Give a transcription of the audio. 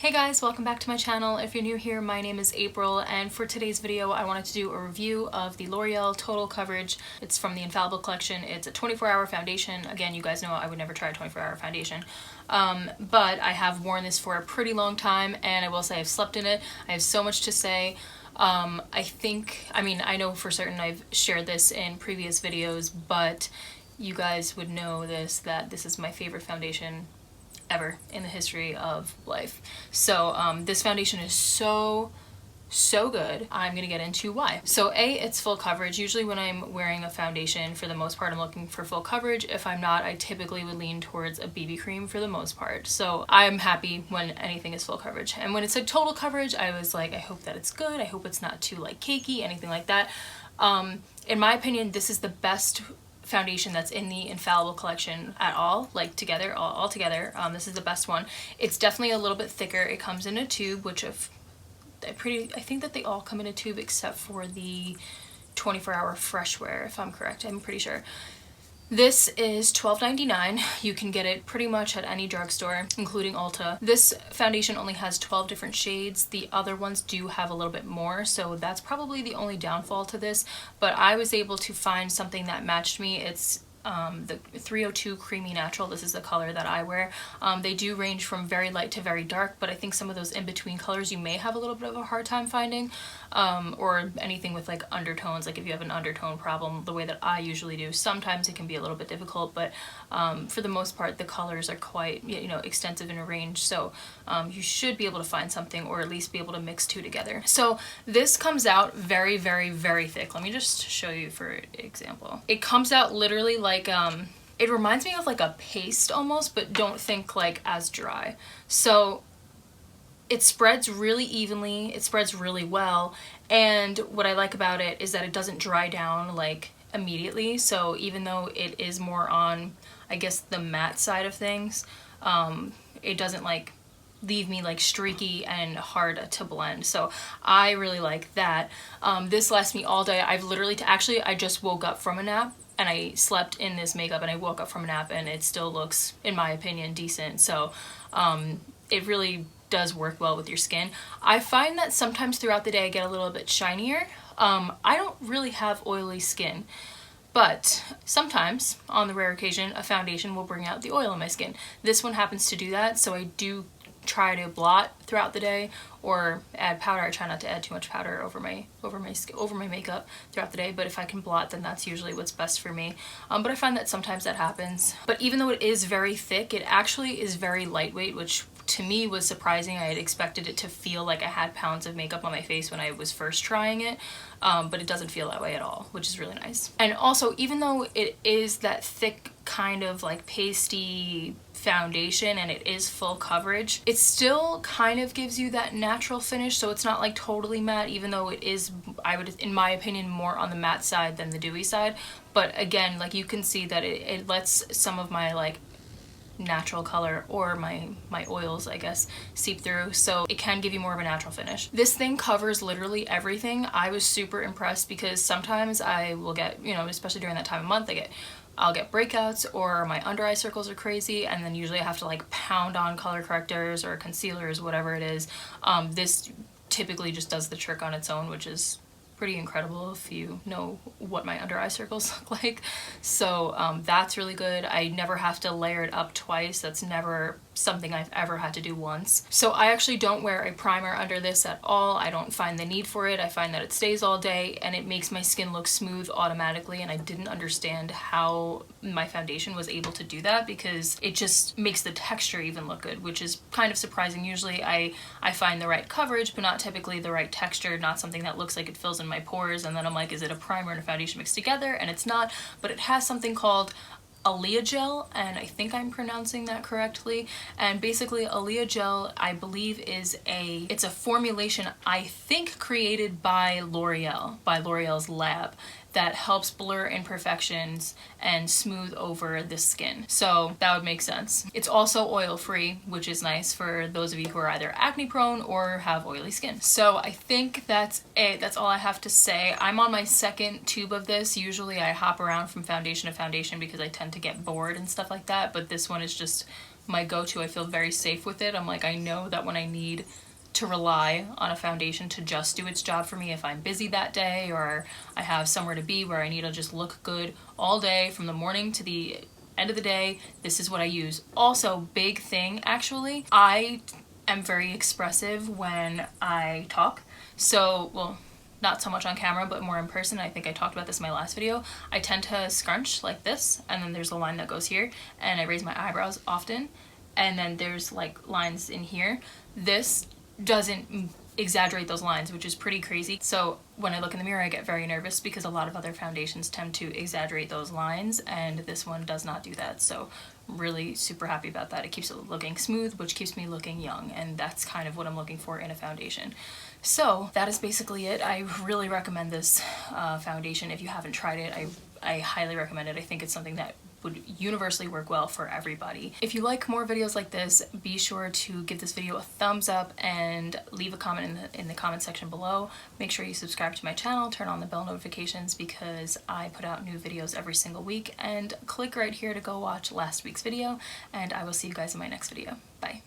Hey guys, welcome back to my channel. If you're new here, my name is April, and for today's video I wanted to do a review of the L'Oreal Total Coverage. It's from the Infallible collection. It's a 24-hour foundation. Again, you guys know I would never try a 24-hour foundation. But I have worn this for a pretty long time, and I will say I've slept in it. I have so much to say. I know for certain I've shared this in previous videos, but you guys would know that this is my favorite foundation ever in the history of life. So this foundation is so good. I'm gonna get into why. So it's full coverage. Usually when I'm wearing a foundation, for the most part, I'm looking for full coverage. If I'm not, I typically would lean towards a BB cream for the most part. So I'm happy when anything is full coverage. And when it's a total coverage, I was like, I hope that it's good. I hope it's not too like cakey, anything like that. In my opinion, this is the best foundation that's in the Infallible collection at all, like together, all together. This is the best one. It's definitely a little bit thicker. It comes in a tube, which I think that they all come in a tube except for the 24-hour fresh wear, if I'm correct. I'm pretty sure. This is $12.99. You can get it pretty much at any drugstore, including Ulta. This foundation only has 12 different shades. The other ones do have a little bit more, so that's probably the only downfall to this. But I was able to find something that matched me. It's the 302 Creamy Natural. This is the color that I wear. They do range from very light to very dark, but I think some of those in-between colors you may have a little bit of a hard time finding, or anything with like undertones. Like if you have an undertone problem, the way that I usually do, sometimes it can be a little bit difficult, but for the most part the colors are quite, extensive in a range, so you should be able to find something, or at least be able to mix two together. So this comes out very, very, very thick. Let me just show you for example. It comes out literally like it reminds me of like a paste almost, but don't think like as dry. So it spreads really evenly, it spreads really well, and what I like about it is that it doesn't dry down like immediately. So even though it is more on, I guess, the matte side of things, it doesn't like leave me like streaky and hard to blend. So I really like that. This lasts me all day. I've literally, I just woke up from a nap and I slept in this makeup, and I woke up from a nap and it still looks, in my opinion, decent. So it really does work well with your skin. I find that sometimes throughout the day I get a little bit shinier. I don't really have oily skin, but sometimes, on the rare occasion, a foundation will bring out the oil in my skin. This one happens to do that, so I do try to blot throughout the day or add powder. I try not to add too much powder over my makeup throughout the day, but if I can blot, then that's usually what's best for me. But I find that sometimes that happens. But even though it is very thick, it actually is very lightweight, which to me was surprising. I had expected it to feel like I had pounds of makeup on my face when I was first trying it, but it doesn't feel that way at all, which is really nice. And also, even though it is that thick kind of like pasty foundation and it is full coverage, it still kind of gives you that natural finish. So it's not like totally matte, even though it is, I would, in my opinion, more on the matte side than the dewy side. But again, like you can see that it lets some of my like natural color, or my oils, I guess, seep through, so it can give you more of a natural finish. This thing covers literally everything. I was super impressed because sometimes I will get, especially during that time of month, I'll get breakouts, or my under eye circles are crazy, and then usually I have to like pound on color correctors or concealers, whatever it is. This typically just does the trick on its own, which is pretty incredible if you know what my under eye circles look like. So that's really good. I never have to layer it up twice. That's never something I've ever had to do once. So I actually don't wear a primer under this at all. I don't find the need for it. I find that it stays all day and it makes my skin look smooth automatically, and I didn't understand how my foundation was able to do that, because it just makes the texture even look good, which is kind of surprising. Usually I find the right coverage but not typically the right texture, not something that looks like it fills in my pores, and then I'm like, is it a primer and a foundation mixed together? And it's not, but it has something called Aaliyah gel, and I think I'm pronouncing that correctly. And basically Aaliyah gel, I believe, it's a formulation, I think, created by L'Oreal's lab, that helps blur imperfections and smooth over the skin. So that would make sense. It's also oil-free, which is nice for those of you who are either acne prone or have oily skin. So I think that's it. That's all I have to say. I'm on my second tube of this. Usually I hop around from foundation to foundation because I tend to get bored and stuff like that, but this one is just my go-to. I feel very safe with it. I'm like, I know that when I need to rely on a foundation to just do its job for me, if I'm busy that day or I have somewhere to be where I need to just look good all day from the morning to the end of the day, this is what I use. Also, big thing actually, I am very expressive when I talk. So, well, not so much on camera, but more in person. I think I talked about this in my last video. I tend to scrunch like this, and then there's a line that goes here, and I raise my eyebrows often, and then there's like lines in here. This doesn't exaggerate those lines, which is pretty crazy. So when I look in the mirror, I get very nervous because a lot of other foundations tend to exaggerate those lines, and this one does not do that. So really super happy about that. It keeps it looking smooth, which keeps me looking young, and that's kind of what I'm looking for in a foundation. So that is basically it. I really recommend this foundation. If you haven't tried it, I highly recommend it. I think it's something that would universally work well for everybody. If you like more videos like this, be sure to give this video a thumbs up and leave a comment in the comment section below. Make sure you subscribe to my channel, turn on the bell notifications because I put out new videos every single week, and click right here to go watch last week's video, and I will see you guys in my next video. Bye.